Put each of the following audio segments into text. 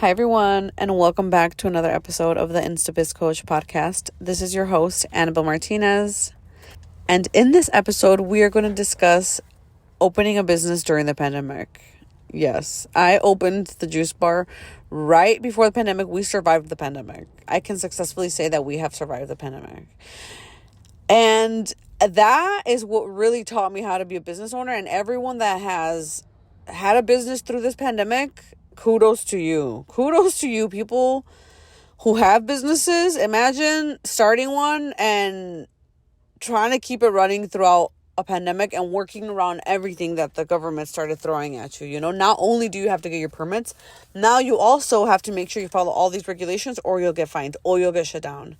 Hi, everyone, and welcome back to another episode of the InstaBizCoach Podcast. This is your host, Annabelle Martinez. And in this episode, we are going to discuss opening a business during the pandemic. Yes, I opened the juice bar right before the pandemic. We survived the pandemic. I can successfully say that we have survived the pandemic. And that is what really taught me how to be a business owner. And everyone that has had a business through this pandemic, kudos to you. Kudos to you, people who have businesses. Imagine starting one and trying to keep it running throughout a pandemic and working around everything that the government started throwing at you. You know, not only do you have to get your permits, now you also have to make sure you follow all these regulations or you'll get fined or you'll get shut down.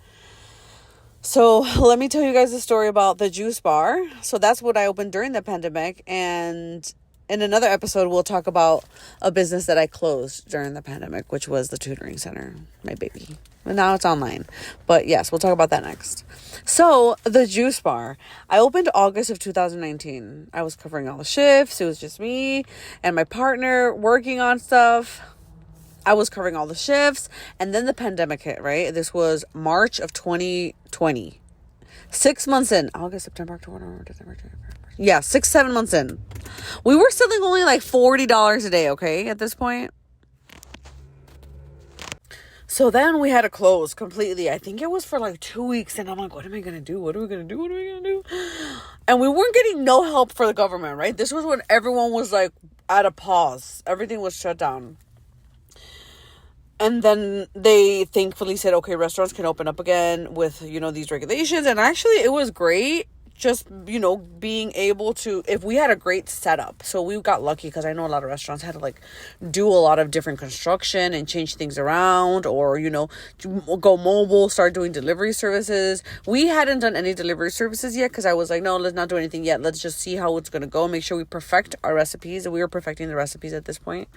So let me tell you guys a story about the juice bar. So that's what I opened during the pandemic. And in another episode, we'll talk about a business that I closed during the pandemic, which was the tutoring center, my baby. And now it's online. But yes, we'll talk about that next. So the juice bar, I opened August of 2019. I was covering all the shifts. It was just me and my partner working on stuff. I was covering all the shifts. And then the pandemic hit, right? This was March of 2020. 6 months in. August, September, October, December, January. Yeah, 7 months in. We were selling only like $40 a day, okay, at this point. So then we had to close completely. I think it was for like 2 weeks. And I'm like, what am I going to do? What are we going to do? What are we going to do? And we weren't getting no help for the government, right? This was when everyone was like at a pause. Everything was shut down. And then they thankfully said, okay, restaurants can open up again with, these regulations. And actually, it was great just, being able to, if we had a great setup. So we got lucky because I know a lot of restaurants had to do a lot of different construction and change things around or, go mobile, start doing delivery services. We hadn't done any delivery services yet because I was like, no, let's not do anything yet. Let's just see how it's going to go. Make sure we perfect our recipes. And we were perfecting the recipes at this point.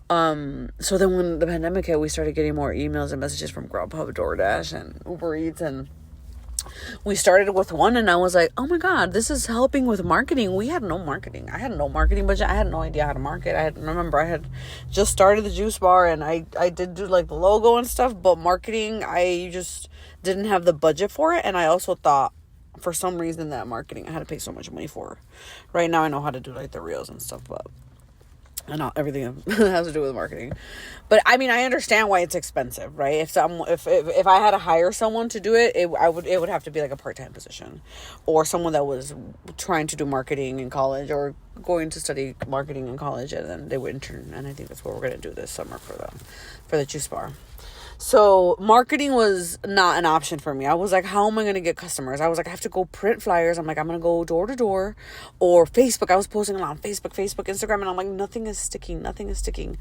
So then when the pandemic hit, we started getting more emails and messages from Grubhub, DoorDash, and Uber Eats, and we started with one, and I was like, oh my God, this is helping with marketing. We had no marketing. I had no marketing budget. I had no idea how to market. I had just started the juice bar, and I did do the logo and stuff, but marketing, I just didn't have the budget for it. And I also thought for some reason that marketing I had to pay so much money for. Right now I know how to do the reels and stuff, but and not everything has to do with marketing. But I mean, I understand why it's expensive, right? If I had to hire someone to do it, it would have to be a part-time position, or someone that was trying to do marketing in college or going to study marketing in college, and then they would intern. And I think that's what we're going to do this summer for the juice bar. So marketing was not an option for me. I was like, how am I going to get customers? I was like, I have to go print flyers. I'm like, I'm going to go door to door, or Facebook. I was posting a lot on Facebook, Instagram. And I'm like, nothing is sticking.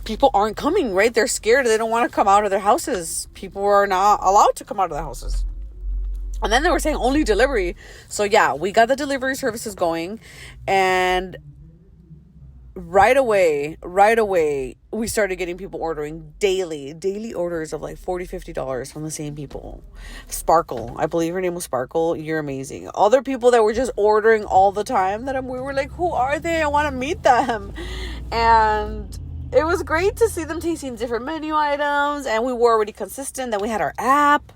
People aren't coming, right? They're scared. They don't want to come out of their houses. People are not allowed to come out of their houses. And then they were saying only delivery. So yeah, we got the delivery services going, and right away, we started getting people ordering daily orders of $40-$50 from the same people. Sparkle, I believe her name was Sparkle. You're amazing. Other people that were just ordering all the time we were like, who are they? I want to meet them. And it was great to see them tasting different menu items, and we were already consistent. Then we had our app,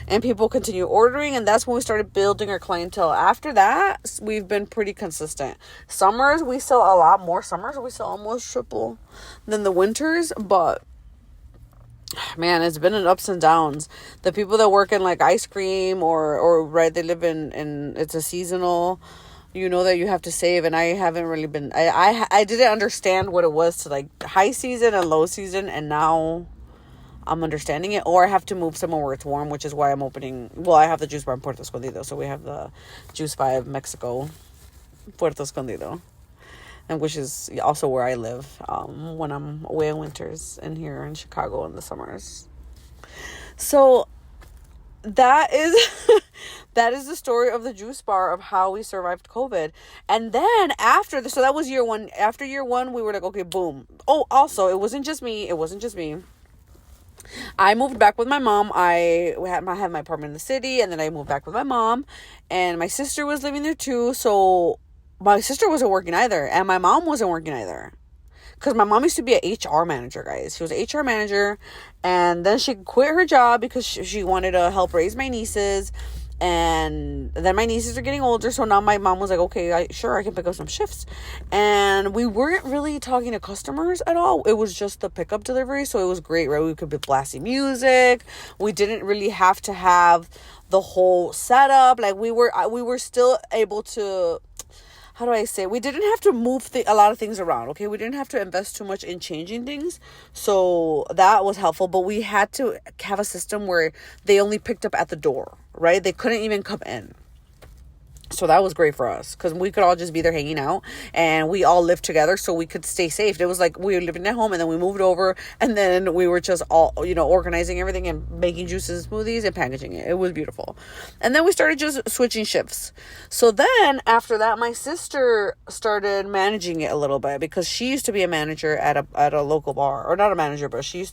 and people continue ordering, and that's when we started building our clientele. After that, we've been pretty consistent. Summers, we sell a lot more. Summers, we sell almost triple than the winters, but man, it's been an ups and downs. The people that work in ice cream or right, they live in it's a seasonal, that you have to save, and I haven't really been, I didn't understand what it was to high season and low season, and now I'm understanding it. Or I have to move somewhere where it's warm, which is why I'm opening, I have the juice bar in Puerto Escondido, so we have the juice bar of Mexico, Puerto Escondido, and which is also where I live when I'm away in winters, and here in Chicago in the summers. So that is the story of the juice bar, of how we survived COVID. And then so that was year one. After year one, we were like, okay, boom. Oh, also, it wasn't just me. I moved back with my mom. I had my apartment in the city, and then I moved back with my mom, and my sister was living there too. So my sister wasn't working either, and my mom wasn't working either. because my mom used to be an HR manager, guys. She was an HR manager, and then she quit her job because she wanted to help raise my nieces. And then my nieces are getting older, so now my mom was like, okay, I can pick up some shifts. And we weren't really talking to customers at all. It was just the pickup delivery, so it was great, right? We could be blasting music. We didn't really have to have the whole setup. Like, we were still able to, how do I say, we didn't have to move a lot of things around, okay? We didn't have to invest too much in changing things, so that was helpful. But we had to have a system where they only picked up at the door, right? They couldn't even come in. So that was great for us because we could all just be there hanging out, and we all lived together so we could stay safe. It was like we were living at home, and then we moved over, and then we were just all, organizing everything and making juices and smoothies and packaging it. It was beautiful. And then we started just switching shifts. So then after that, my sister started managing it a little bit because she used to be a manager at a local bar, or not a manager, but she's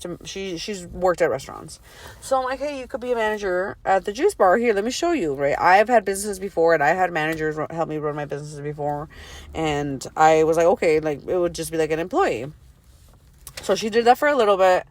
worked at restaurants. So I'm like, hey, you could be a manager at the juice bar. Here, let me show you, right? I've had businesses before, and I had managers help me run my businesses before, and I was like, okay, like it would just be like an employee. So she did that for a little bit,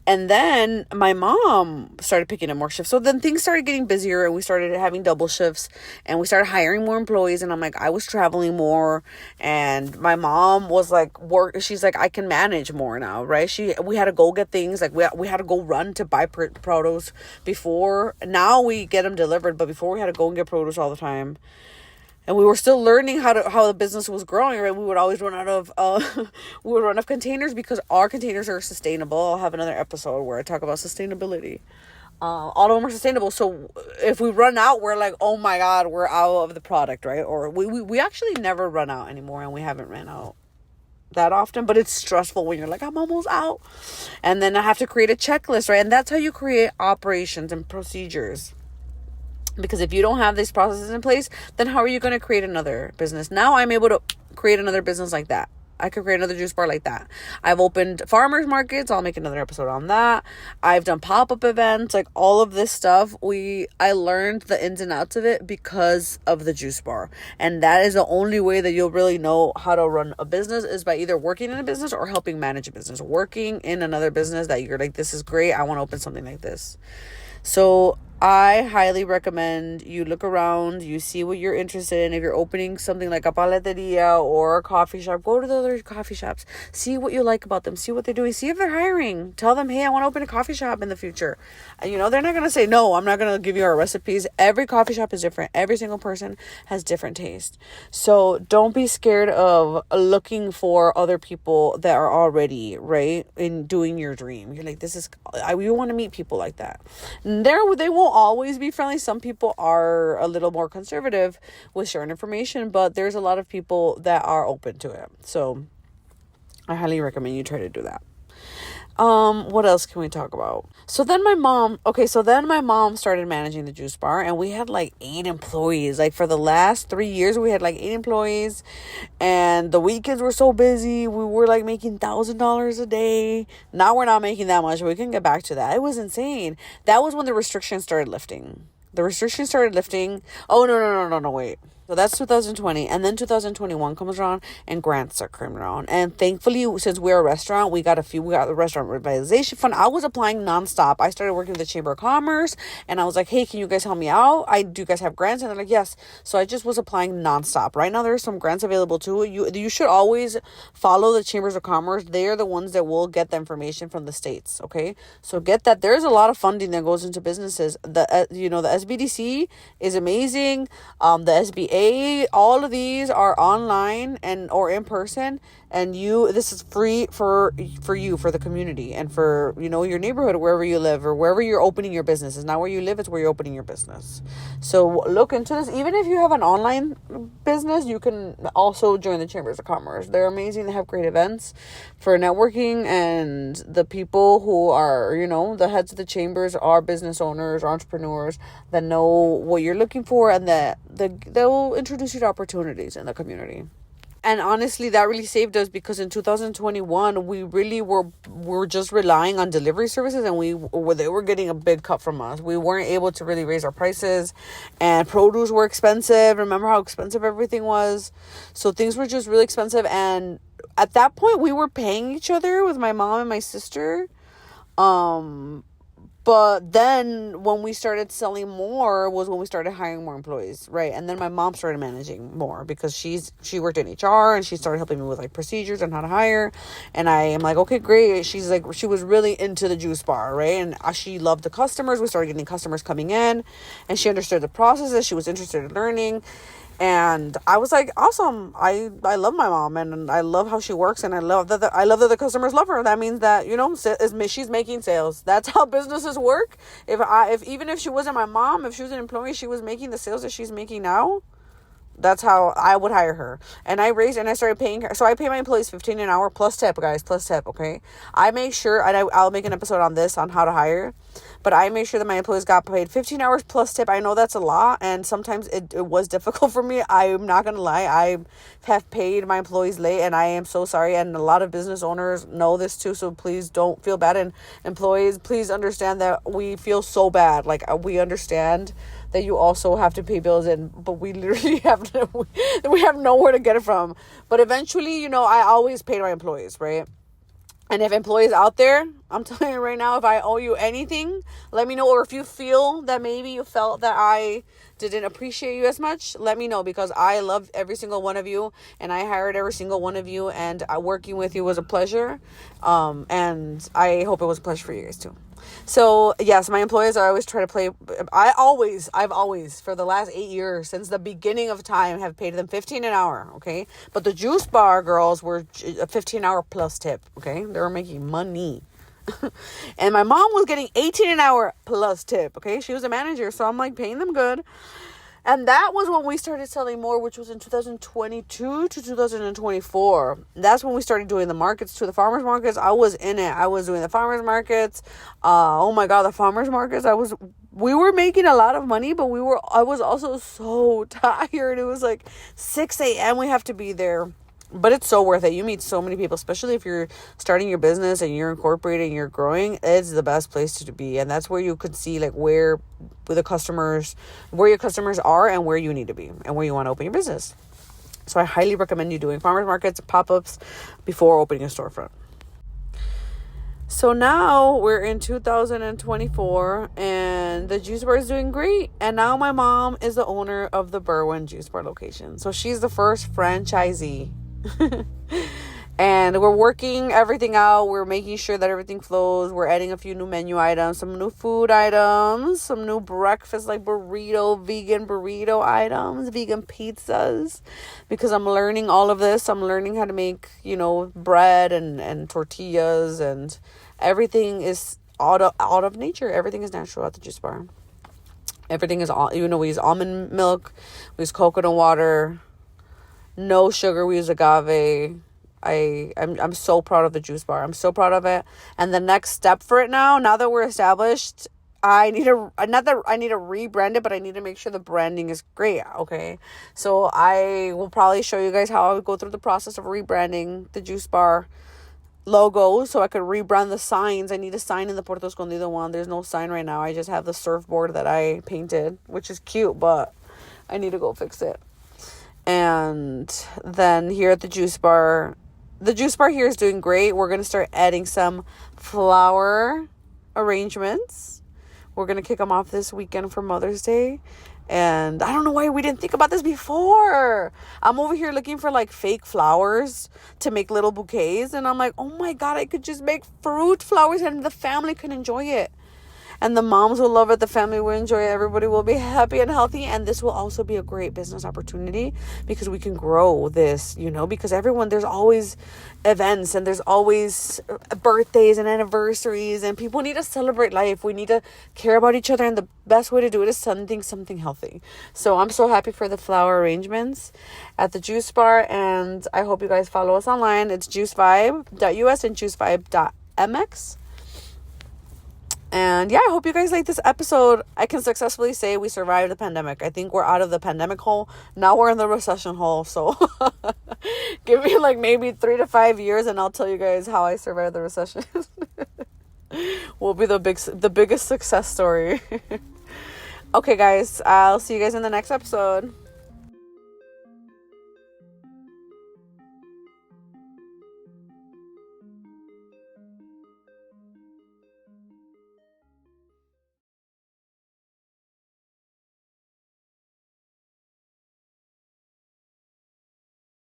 and then my mom started picking up more shifts. So then things started getting busier, and we started having double shifts, and we started hiring more employees. And I'm like, I was traveling more, and my mom was like, she's like, I can manage more now, right? We had to go get things, like we had to go run to buy produce before. Now we get them delivered, but before we had to go and get produce all the time. And we were still learning how the business was growing, right? We would always run out of containers because our containers are sustainable. I'll have another episode where I talk about sustainability. All of them are sustainable. So if we run out, we're like, oh my God, we're out of the product, right? Or we actually never run out anymore, and we haven't ran out that often, but it's stressful when you're like, I'm almost out. And then I have to create a checklist, right? And that's how you create operations and procedures. Because if you don't have these processes in place, then how are you going to create another business? Now I'm able to create another business like that. I could create another juice bar like that. I've opened farmers markets. I'll make another episode on that. I've done pop-up events, like all of this stuff. I learned the ins and outs of it because of the juice bar. And that is the only way that you'll really know how to run a business, is by either working in a business or helping manage a business. Working in another business that you're like, this is great, I want to open something like this. So I highly recommend you look around, you see what you're interested in. If you're opening something like a paleteria or a coffee shop, go to the other coffee shops, see what you like about them, see what they're doing, see if they're hiring. Tell them, hey, I want to open a coffee shop in the future. And they're not going to say, no, I'm not going to give you our recipes. Every coffee shop is different. Every single person has different taste. So don't be scared of looking for other people that are already, right, in doing your dream. You're like, we want to meet people like that. And they won't always be friendly. Some people are a little more conservative with sharing information, but there's a lot of people that are open to it. So I highly recommend you try to do that. What else can we talk about? So then my mom started managing the juice bar, and we had like 8 employees. Like for the last 3 years, we had like 8 employees, and the weekends were so busy. We were like making $1,000 a day. Now we're not making that much. We can get back to that. It was insane. That was when the restrictions started lifting. Oh, no, wait. So that's 2020, and then 2021 comes around and grants are coming around. And thankfully, since we're a restaurant, we got the restaurant revitalization fund. I was applying nonstop. I started working with the Chamber of Commerce, and I was like, hey, can you guys help me out? Do you guys have grants? And they're like, yes. So I just was applying nonstop. Right now, there's some grants available too. You should always follow the Chambers of Commerce. They are the ones that will get the information from the states. Okay, so get that. There's a lot of funding that goes into businesses. The SBDC is amazing. The SBA. All of these are online or in person, and this is free for you, for the community, and for your neighborhood, wherever you live or wherever you're opening your business. It's not where you live, it's where you're opening your business. So look into this. Even if you have an online business, you can also join the Chambers of Commerce. They're amazing. They have great events for networking, and the people who are the heads of the chambers are business owners or entrepreneurs that know what you're looking for, and that they'll introduce you to opportunities in the community. And honestly, that really saved us, because in 2021 we really were just relying on delivery services, and they were getting a big cut from us. We weren't able to really raise our prices, and produce were expensive. Remember how expensive everything was? So things were just really expensive, and at that point we were paying each other with my mom and my sister. But then when we started selling more was when we started hiring more employees, right? And then my mom started managing more, because she worked in HR, and she started helping me with like procedures and how to hire. And I am like, okay, great. She's like, she was really into the juice bar, right? And she loved the customers. We started getting customers coming in, and she understood the processes. She was interested in learning. And I was like, awesome. I love my mom, and I love how she works, and I love that the customers love her. That means that, she's making sales. That's how businesses work. Even if she wasn't my mom, if she was an employee, she was making the sales that she's making now. That's how I would hire her. And I started paying her. So I pay my employees $15 an hour plus tip, guys, plus tip. Okay. I make sure, and I'll make an episode on this, on how to hire, but I make sure that my employees got paid 15 hours plus tip. I know that's a lot, and sometimes it was difficult for me. I'm not going to lie. I have paid my employees late, and I am so sorry. And a lot of business owners know this too. So please don't feel bad. And employees, please understand that we feel so bad. Like, we understand that you also have to pay bills, but we literally we have nowhere to get it from. But eventually, I always paid my employees, right? And if employees out there, I'm telling you right now, if I owe you anything, let me know. Or if you feel that maybe you felt that I didn't appreciate you as much, let me know, because I love every single one of you, and I hired every single one of you, and working with you was a pleasure. And I hope it was a pleasure for you guys too. So yes, my employees, I always try to play. I've always, for the last 8 years, since the beginning of time, have paid them $15 an hour. Okay. But the juice bar girls were a $15 hour plus tip. Okay. They were making money. And my mom was getting $18 an hour plus tip. Okay. She was a manager. So I'm like paying them good. And that was when we started selling more, which was in 2022 to 2024. That's when we started doing the markets too, the farmers markets. I was in it. I was doing the farmers markets. Oh my God, the farmers markets. We were making a lot of money, but I was also so tired. It was like 6 a.m. We have to be there. But it's so worth it. You meet so many people, especially if you're starting your business and you're incorporating, you're growing. It's the best place to be. And that's where you could see like where your customers are, and where you need to be, and where you want to open your business. So I highly recommend you doing farmers markets, pop-ups before opening a storefront. So now we're in 2024, and the juice bar is doing great. And now my mom is the owner of the Berwyn Juice Bar location. So she's the first franchisee. And we're working everything out. We're making sure that everything flows. We're adding a few new menu items, some new food items, some new breakfast, like vegan burrito items, vegan pizzas, because I'm learning all of this. I'm learning how to make, bread and tortillas, and everything is out of nature. Everything is natural at the juice bar. Everything is all, we use almond milk, we use coconut water, no sugar, we use agave. I'm so proud of the juice bar. I'm so proud of it. And the next step for it now that we're established, I need to rebrand it, but I need to make sure the branding is great. Okay. So I will probably show you guys how I would go through the process of rebranding the juice bar logo, so I could rebrand the signs. I need a sign in the Puerto Escondido one. There's no sign right now. I just have the surfboard that I painted, which is cute, but I need to go fix it. And then here at the juice bar here is doing great. We're going to start adding some flower arrangements. We're going to kick them off this weekend for Mother's Day. And I don't know why we didn't think about this before. I'm over here looking for like fake flowers to make little bouquets. And I'm like, oh my God, I could just make fruit flowers and the family can enjoy it. And the moms will love it. The family will enjoy it. Everybody will be happy and healthy. And this will also be a great business opportunity, because we can grow this, because there's always events, and there's always birthdays and anniversaries, and people need to celebrate life. We need to care about each other. And the best way to do it is something healthy. So I'm so happy for the flower arrangements at the juice bar. And I hope you guys follow us online. It's juicevibe.us and juicevibe.mx. And yeah, I hope you guys like this episode. I can successfully say we survived the pandemic. I think we're out of the pandemic hole. Now we're in the recession hole. So give me like maybe 3 to 5 years and I'll tell you guys how I survived the recession. Will be the biggest success story. Okay, guys, I'll see you guys in the next episode.